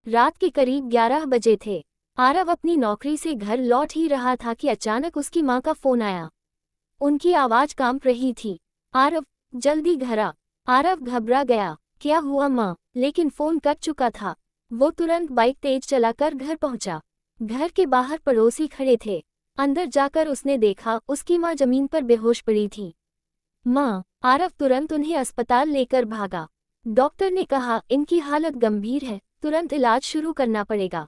रात के करीब 11 बजे थे। आरव अपनी नौकरी से घर लौट ही रहा था कि अचानक उसकी माँ का फोन आया। उनकी आवाज कांप रही थी। आरव, जल्दी घर आ। आरव घबरा गया। क्या हुआ माँ? लेकिन फोन कट चुका था। वो तुरंत बाइक तेज चलाकर घर पहुंचा। घर के बाहर पड़ोसी खड़े थे। अंदर जाकर उसने देखा उसकी माँ जमीन पर बेहोश पड़ी थी। माँ! आरव तुरंत उन्हें अस्पताल लेकर भागा। डॉक्टर ने कहा इनकी हालत गंभीर है, तुरंत इलाज शुरू करना पड़ेगा।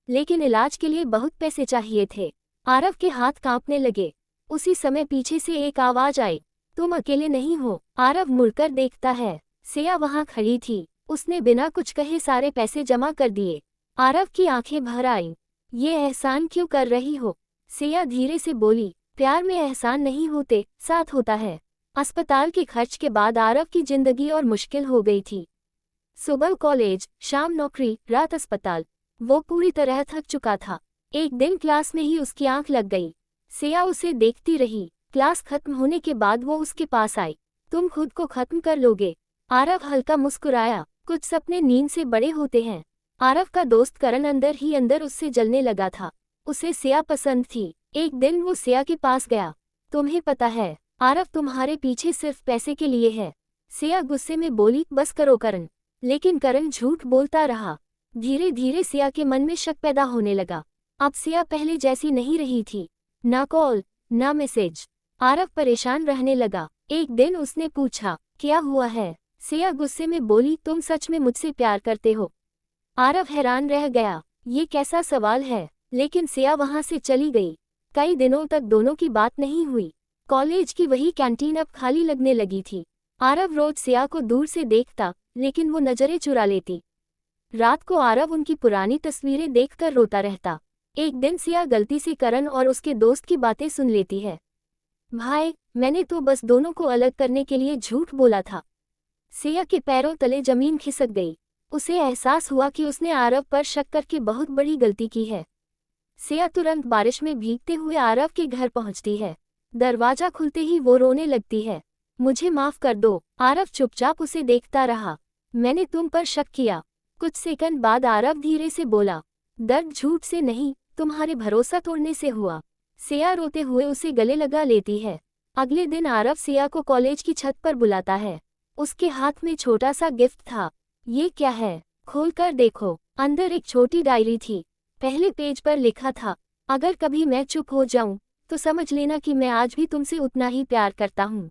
लेकिन इलाज के लिए बहुत पैसे चाहिए थे। आरव के हाथ कांपने लगे। उसी समय पीछे से एक आवाज आई, तुम अकेले नहीं हो। आरव मुड़कर देखता है, सिया वहां खड़ी थी। उसने बिना कुछ कहे सारे पैसे जमा कर दिए। आरव की आंखें भर आईं। ये एहसान क्यों कर रही हो? सिया धीरे से बोली, प्यार में एहसान नहीं होते, साथ होता है। अस्पताल के खर्च के बाद आरव की जिंदगी और मुश्किल हो गई थी। सुबह कॉलेज, शाम नौकरी, रात अस्पताल। वो पूरी तरह थक चुका था। एक दिन क्लास में ही उसकी आंख लग गई। सिया उसे देखती रही। क्लास खत्म होने के बाद वो उसके पास आई। तुम खुद को खत्म कर लोगे? आरव हल्का मुस्कुराया। कुछ सपने नींद से बड़े होते हैं। आरव का दोस्त करण अंदर ही अंदर उससे जलने लगा था। उसे सिया पसंद थी। एक दिन वो सिया के पास गया। तुम्हें पता है, आरव तुम्हारे पीछे सिर्फ पैसे के लिए है। सिया गुस्से में बोली, बस करो करण। लेकिन करण झूठ बोलता रहा। धीरे धीरे सिया के मन में शक पैदा होने लगा। अब सिया पहले जैसी नहीं रही थी। ना कॉल, ना मैसेज। आरव परेशान रहने लगा। एक दिन उसने पूछा, क्या हुआ है? सिया गुस्से में बोली, तुम सच में मुझसे प्यार करते हो? आरव हैरान रह गया। ये कैसा सवाल है? लेकिन सिया वहां से चली गई। कई दिनों तक दोनों की बात नहीं हुई। कॉलेज की वही कैंटीन अब खाली लगने लगी थी। आरव रोज सिया को दूर से देखता, लेकिन वो नजरें चुरा लेती। रात को आरव उनकी पुरानी तस्वीरें देखकर रोता रहता। एक दिन सिया गलती से करण और उसके दोस्त की बातें सुन लेती है। भाई, मैंने तो बस दोनों को अलग करने के लिए झूठ बोला था। सिया के पैरों तले जमीन खिसक गई। उसे एहसास हुआ कि उसने आरव पर शक करके बहुत बड़ी गलती की है। सिया तुरंत बारिश में भीगते हुए आरव के घर पहुंचती है। दरवाजा खुलते ही वो रोने लगती है। मुझे माफ कर दो। आरव चुपचाप उसे देखता रहा। मैंने तुम पर शक किया। कुछ सेकंड बाद आरव धीरे से बोला, दर्द झूठ से नहीं, तुम्हारे भरोसा तोड़ने से हुआ। सिया रोते हुए उसे गले लगा लेती है। अगले दिन आरव सिया को कॉलेज की छत पर बुलाता है। उसके हाथ में छोटा सा गिफ्ट था। ये क्या है? खोलकर देखो। अंदर एक छोटी डायरी थी। पहले पेज पर लिखा था, अगर कभी मैं चुप हो जाऊं तो समझ लेना कि मैं आज भी तुमसे उतना ही प्यार करता हूं।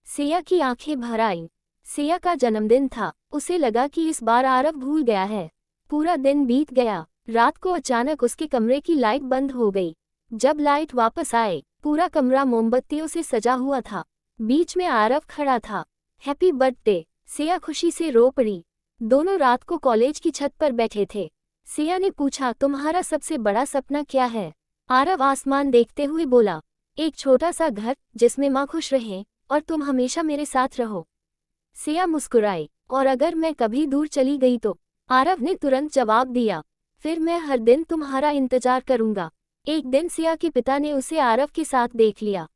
सिया की आंखें भर आईं। सिया का जन्मदिन था। उसे लगा कि इस बार आरव भूल गया है। पूरा दिन बीत गया। रात को अचानक उसके कमरे की लाइट बंद हो गई। जब लाइट वापस आए, पूरा कमरा मोमबत्तियों से सजा हुआ था। बीच में आरव खड़ा था। Happy birthday. सिया खुशी से रो पड़ी। दोनों रात को कॉलेज की छत पर बैठे थे। सिया ने पूछा, तुम्हारा सबसे बड़ा सपना क्या है? आरव आसमान देखते हुए बोला, एक छोटा सा घर जिसमें माँ खुश रहे और तुम हमेशा मेरे साथ रहो। सिया मुस्कुराई, और अगर मैं कभी दूर चली गई तो? आरव ने तुरंत जवाब दिया, फिर मैं हर दिन तुम्हारा इंतजार करूंगा। एक दिन सिया के पिता ने उसे आरव के साथ देख लिया।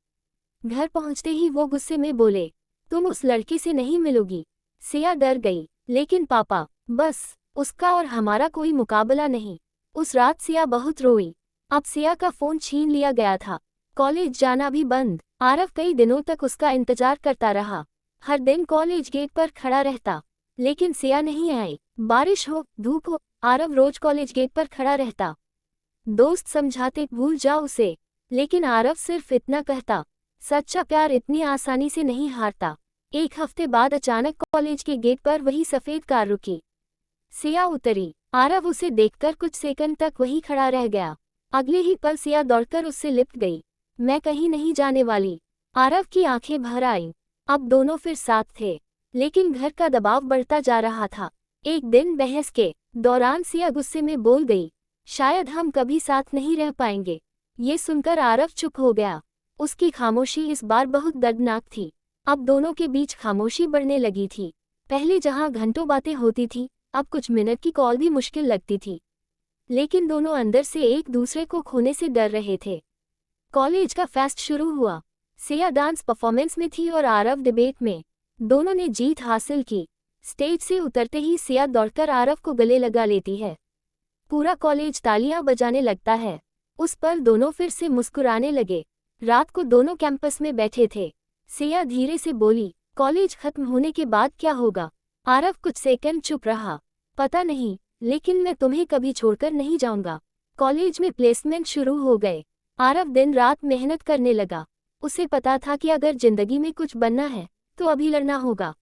घर पहुंचते ही वो गुस्से में बोले, तुम उस लड़की से नहीं मिलोगी। सिया डर गई, लेकिन पापा, बस उसका और हमारा कोई मुकाबला नहीं। उस रात सिया बहुत रोई। अब सिया का फोन छीन लिया गया था। कॉलेज जाना भी बंद। आरव कई दिनों तक उसका इंतजार करता रहा। हर दिन कॉलेज गेट पर खड़ा रहता, लेकिन सिया नहीं आई। बारिश हो, धूप हो, आरव रोज कॉलेज गेट पर खड़ा रहता। दोस्त समझाते, भूल जाओ उसे, लेकिन आरव सिर्फ इतना कहता, सच्चा प्यार इतनी आसानी से नहीं हारता। एक हफ्ते बाद अचानक कॉलेज के गेट पर वही सफेद कार रुकी। सिया उतरी। आरव उसे देखकर कुछ सेकंड तक वहीं खड़ा रह गया। अगले ही पल सिया दौड़कर उससे लिपट गई। मैं कहीं नहीं जाने वाली। आरव की आंखें भर आईं। अब दोनों फिर साथ थे, लेकिन घर का दबाव बढ़ता जा रहा था। एक दिन बहस के दौरान सिया गुस्से में बोल गई, शायद हम कभी साथ नहीं रह पाएंगे। ये सुनकर आरव चुप हो गया। उसकी खामोशी इस बार बहुत दर्दनाक थी। अब दोनों के बीच खामोशी बढ़ने लगी थी। पहले जहां घंटों बातें होती थी, अब कुछ मिनट की कॉल भी मुश्किल लगती थी। लेकिन दोनों अंदर से एक दूसरे को खोने से डर रहे थे। कॉलेज का फेस्ट शुरू हुआ। सिया डांस परफॉर्मेंस में थी और आरव डिबेट में। दोनों ने जीत हासिल की। स्टेज से उतरते ही सिया दौड़कर आरव को गले लगा लेती है। पूरा कॉलेज तालियां बजाने लगता है। उस पर दोनों फिर से मुस्कुराने लगे। रात को दोनों कैंपस में बैठे थे। सिया धीरे से बोली, कॉलेज खत्म होने के बाद क्या होगा? आरव कुछ सेकंड चुप रहा। पता नहीं, लेकिन मैं तुम्हें कभी छोड़कर नहीं जाऊंगा। कॉलेज में प्लेसमेंट शुरू हो गए। आरव दिन रात मेहनत करने लगा। उसे पता था कि अगर जिंदगी में कुछ बनना है तो अभी लड़ना होगा।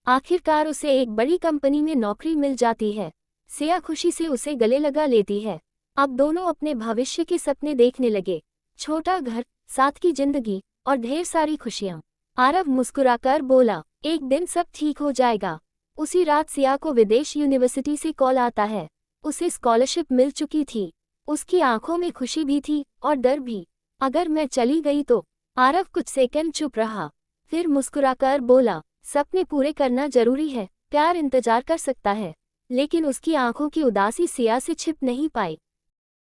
आखिरकार उसे एक बड़ी कंपनी में नौकरी मिल जाती है। सिया खुशी से उसे गले लगा लेती है। अब दोनों अपने भविष्य के सपने देखने लगे। छोटा घर, साथ की जिंदगी और ढेर सारी खुशियां। आरव मुस्कुराकर बोला, एक दिन सब ठीक हो जाएगा। उसी रात सिया को विदेश यूनिवर्सिटी से कॉल आता है। उसे स्कॉलरशिप मिल चुकी थी। उसकी आंखों में खुशी भी थी और डर भी। अगर मैं चली गई तो? आरव कुछ सेकंड चुप रहा, फिर मुस्कुराकर बोला, सपने पूरे करना जरूरी है, प्यार इंतजार कर सकता है। लेकिन उसकी आंखों की उदासी सिया से छिप नहीं पाई।